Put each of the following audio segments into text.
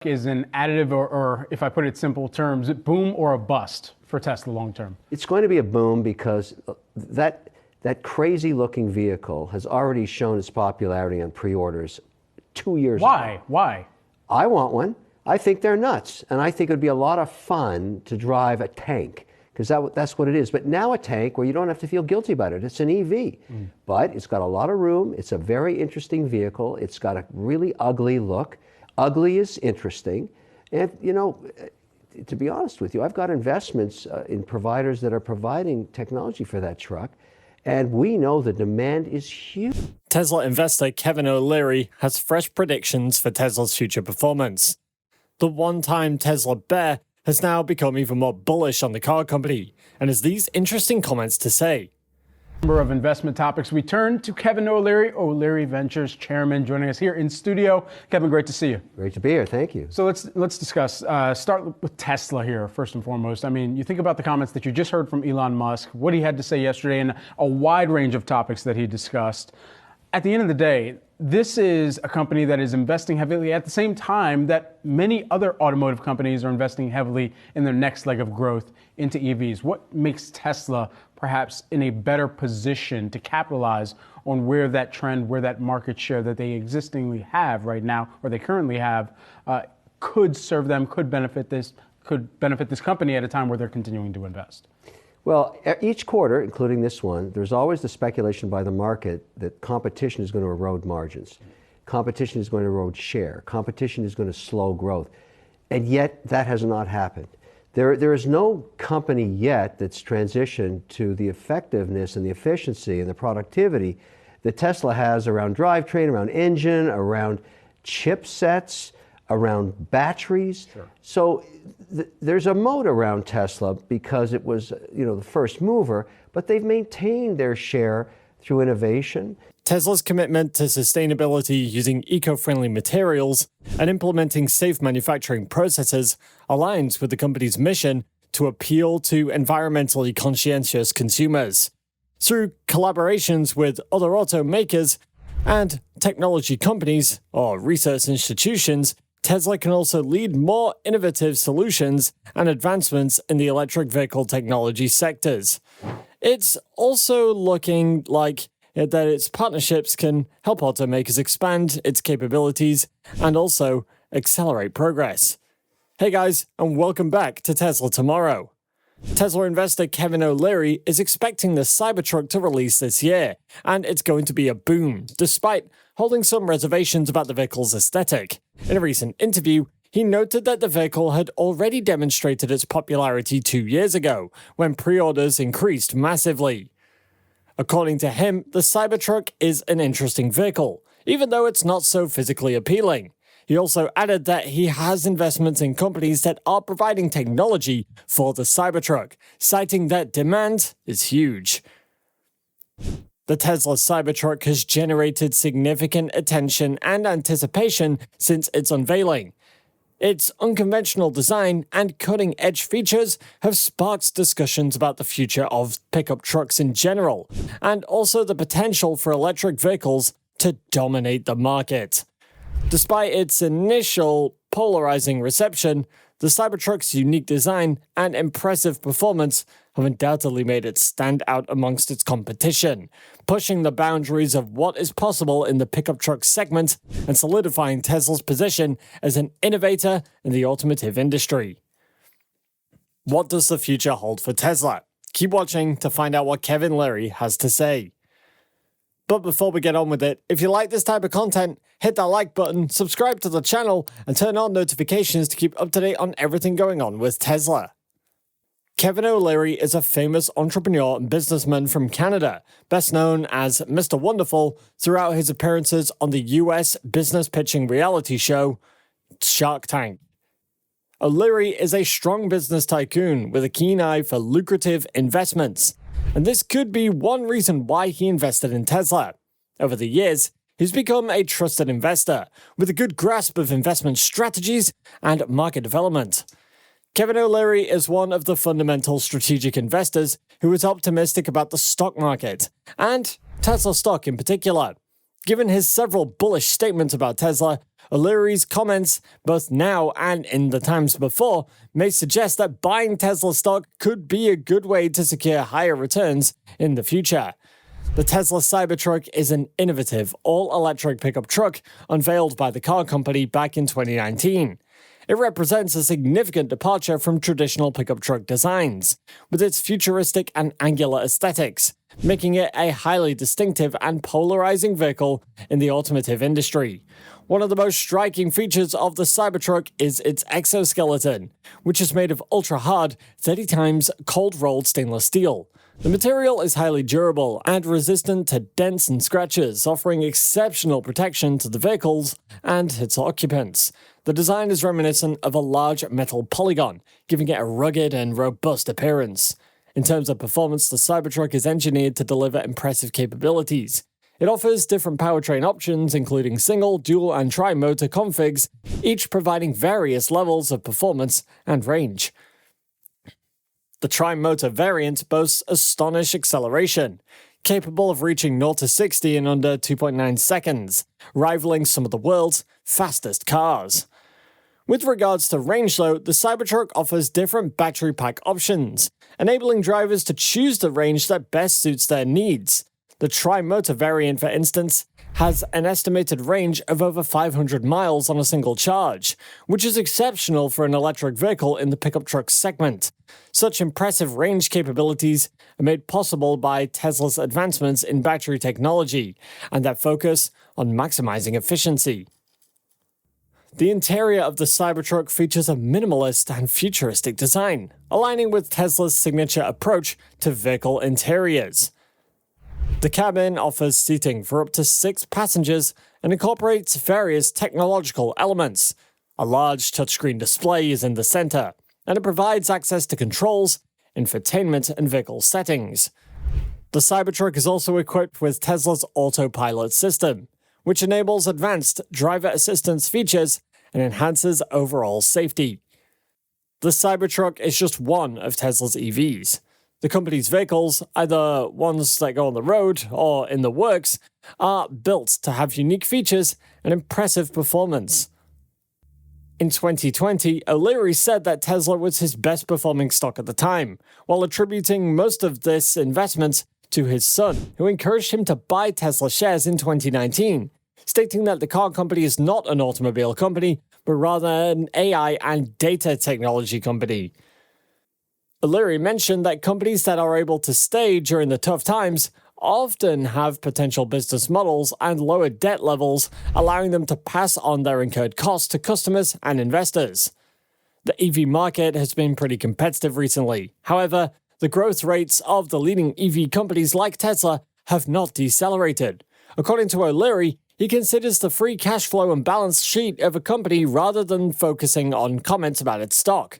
is an additive or if I put it in simple terms, boom or a bust for Tesla long term? It's going to be a boom because that crazy looking vehicle has already shown its popularity on pre-orders 2 years ago. Why? I want one. I think they're nuts. And I think it would be a lot of fun to drive a tank, because that's what it is. But now a tank where you don't have to feel guilty about it. It's an EV. But it's got a lot of room. It's a very interesting vehicle. It's got a really ugly look. Ugly is interesting. And, you know, to be honest with you, I've got investments in providers that are providing technology for that truck. And we know the demand is huge. Tesla investor Kevin O'Leary has fresh predictions for Tesla's future performance. The one-time Tesla bear has now become even more bullish on the car company and has these interesting comments to say. Number of investment topics. We turn to Kevin O'Leary, O'Leary Ventures chairman, joining us here in studio. Kevin, great to see you. Great to be here. Thank you. So let's discuss. Start with Tesla here first and foremost. I mean, you think about the comments that you just heard from Elon Musk, what he had to say yesterday, and a wide range of topics that he discussed. At the end of the day, this is a company that is investing heavily at the same time that many other automotive companies are investing heavily in their next leg of growth into EVs. What makes Tesla perhaps in a better position to capitalize on where that trend, where that market share that they existingly have right now, or they currently have, could serve them, could benefit this company at a time where they're continuing to invest? Well, each quarter, including this one, there's always the speculation by the market that competition is going to erode margins. Competition is going to erode share. Competition is going to slow growth. And yet, that has not happened. There is no company yet that's transitioned to the effectiveness and the efficiency and the productivity that Tesla has around drivetrain, around engine, around chipsets, around batteries. Sure. So there's a moat around Tesla because it was, the first mover, but they've maintained their share through innovation. Tesla's commitment to sustainability using eco-friendly materials and implementing safe manufacturing processes aligns with the company's mission to appeal to environmentally conscientious consumers. Through collaborations with other automakers and technology companies or research institutions, Tesla can also lead more innovative solutions and advancements in the electric vehicle technology sectors. It's also looking like that its partnerships can help automakers expand its capabilities and also accelerate progress. Hey guys, and welcome back to Tesla Tomorrow. Tesla investor Kevin O'Leary is expecting the CyberTruck to release this year, and it's going to be a boom, despite holding some reservations about the vehicle's aesthetic. In a recent interview, he noted that the vehicle had already demonstrated its popularity 2 years ago, when pre-orders increased massively. According to him, the CyberTruck is an interesting vehicle, even though it's not so physically appealing. He also added that he has investments in companies that are providing technology for the CyberTruck, citing that demand is huge. The Tesla CyberTruck has generated significant attention and anticipation since its unveiling. Its unconventional design and cutting-edge features have sparked discussions about the future of pickup trucks in general, and also the potential for electric vehicles to dominate the market. Despite its initial polarizing reception, the CyberTruck's unique design and impressive performance have undoubtedly made it stand out amongst its competition, pushing the boundaries of what is possible in the pickup truck segment and solidifying Tesla's position as an innovator in the automotive industry. What does the future hold for Tesla? Keep watching to find out what Kevin O'Leary has to say. But before we get on with it, if you like this type of content, hit that like button, subscribe to the channel, and turn on notifications to keep up to date on everything going on with Tesla. Kevin O'Leary is a famous entrepreneur and businessman from Canada, best known as Mr. Wonderful throughout his appearances on the US business pitching reality show, Shark Tank. O'Leary is a strong business tycoon with a keen eye for lucrative investments, and this could be one reason why he invested in Tesla. Over the years, he's become a trusted investor with a good grasp of investment strategies and market development. Kevin O'Leary is one of the fundamental strategic investors who is optimistic about the stock market, and Tesla stock in particular. Given his several bullish statements about Tesla, O'Leary's comments, both now and in the times before, may suggest that buying Tesla stock could be a good way to secure higher returns in the future. The Tesla CyberTruck is an innovative, all-electric pickup truck unveiled by the car company back in 2019. It represents a significant departure from traditional pickup truck designs, with its futuristic and angular aesthetics, making it a highly distinctive and polarizing vehicle in the automotive industry. One of the most striking features of the CyberTruck is its exoskeleton, which is made of ultra-hard, 30 times cold-rolled stainless steel. The material is highly durable and resistant to dents and scratches, offering exceptional protection to the vehicles and its occupants. The design is reminiscent of a large metal polygon, giving it a rugged and robust appearance. In terms of performance, the CyberTruck is engineered to deliver impressive capabilities. It offers different powertrain options, including single, dual, and tri-motor configs, each providing various levels of performance and range. The tri-motor variant boasts astonishing acceleration, capable of reaching 0 to 60 in under 2.9 seconds, rivaling some of the world's fastest cars. With regards to range though, the CyberTruck offers different battery pack options, enabling drivers to choose the range that best suits their needs. The tri-motor variant, for instance, has an estimated range of over 500 miles on a single charge, which is exceptional for an electric vehicle in the pickup truck segment. Such impressive range capabilities are made possible by Tesla's advancements in battery technology and their focus on maximizing efficiency. The interior of the CyberTruck features a minimalist and futuristic design, aligning with Tesla's signature approach to vehicle interiors. The cabin offers seating for up to 6 passengers and incorporates various technological elements. A large touchscreen display is in the center, and it provides access to controls, infotainment, and vehicle settings. The CyberTruck is also equipped with Tesla's autopilot system, which enables advanced driver assistance features and enhances overall safety. The CyberTruck is just one of Tesla's EVs. The company's vehicles, either ones that go on the road or in the works, are built to have unique features and impressive performance. In 2020, O'Leary said that Tesla was his best performing stock at the time, while attributing most of this investment to his son, who encouraged him to buy Tesla shares in 2019, stating that the car company is not an automobile company, but rather an AI and data technology company. O'Leary mentioned that companies that are able to stay during the tough times often have potential business models and lower debt levels, allowing them to pass on their incurred costs to customers and investors. The EV market has been pretty competitive recently. However, the growth rates of the leading EV companies like Tesla have not decelerated. According to O'Leary, he considers the free cash flow and balance sheet of a company rather than focusing on comments about its stock.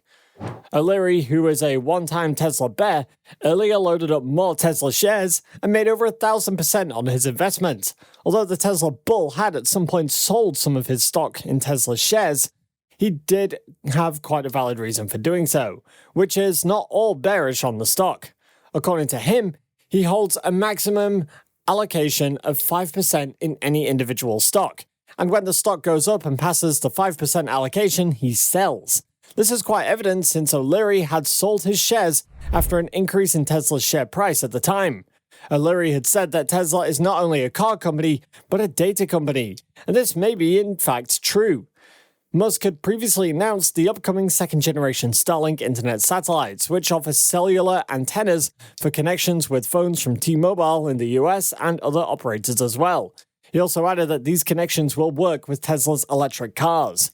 O'Leary, who is a one-time Tesla bear, earlier loaded up more Tesla shares and made over 1,000% on his investment. Although the Tesla bull had at some point sold some of his stock in Tesla shares, he did have quite a valid reason for doing so, which is not all bearish on the stock. According to him, he holds a maximum allocation of 5% in any individual stock, and when the stock goes up and passes the 5% allocation, he sells. This is quite evident since O'Leary had sold his shares after an increase in Tesla's share price at the time. O'Leary had said that Tesla is not only a car company, but a data company, and this may be in fact true. Musk had previously announced the upcoming second-generation Starlink internet satellites, which offer cellular antennas for connections with phones from T-Mobile in the US and other operators as well. He also added that these connections will work with Tesla's electric cars.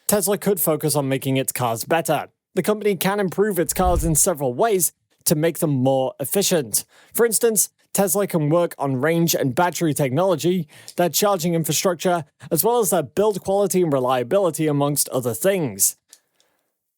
Tesla could focus on making its cars better. The company can improve its cars in several ways to make them more efficient. For instance, Tesla can work on range and battery technology, their charging infrastructure, as well as their build quality and reliability, amongst other things.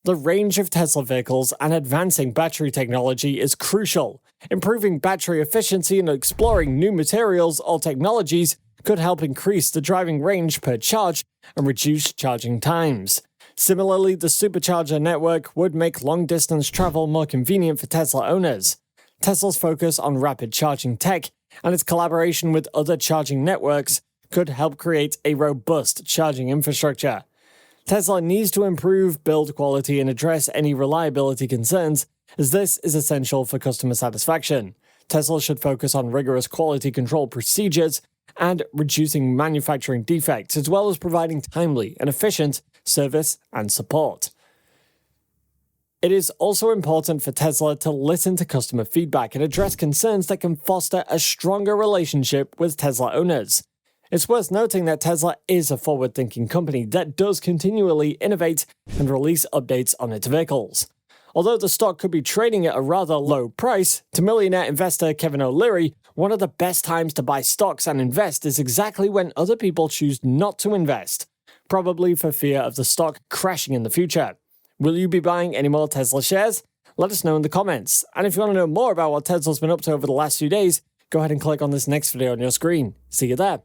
The range of Tesla vehicles and advancing battery technology is crucial. Improving battery efficiency and exploring new materials or technologies could help increase the driving range per charge and reduce charging times. Similarly, the supercharger network would make long-distance travel more convenient for Tesla owners. Tesla's focus on rapid charging tech and its collaboration with other charging networks could help create a robust charging infrastructure. Tesla needs to improve build quality and address any reliability concerns, as this is essential for customer satisfaction. Tesla should focus on rigorous quality control procedures and reducing manufacturing defects, as well as providing timely and efficient service and support. It is also important for Tesla to listen to customer feedback and address concerns that can foster a stronger relationship with Tesla owners. It's worth noting that Tesla is a forward-thinking company that does continually innovate and release updates on its vehicles. Although the stock could be trading at a rather low price, to Millionaire investor Kevin O'Leary, one of the best times to buy stocks and invest is exactly when other people choose not to invest, probably for fear of the stock crashing in the future. Will you be buying any more Tesla shares? Let us know in the comments. And if you want to know more about what Tesla's been up to over the last few days, go ahead and click on this next video on your screen. See you there.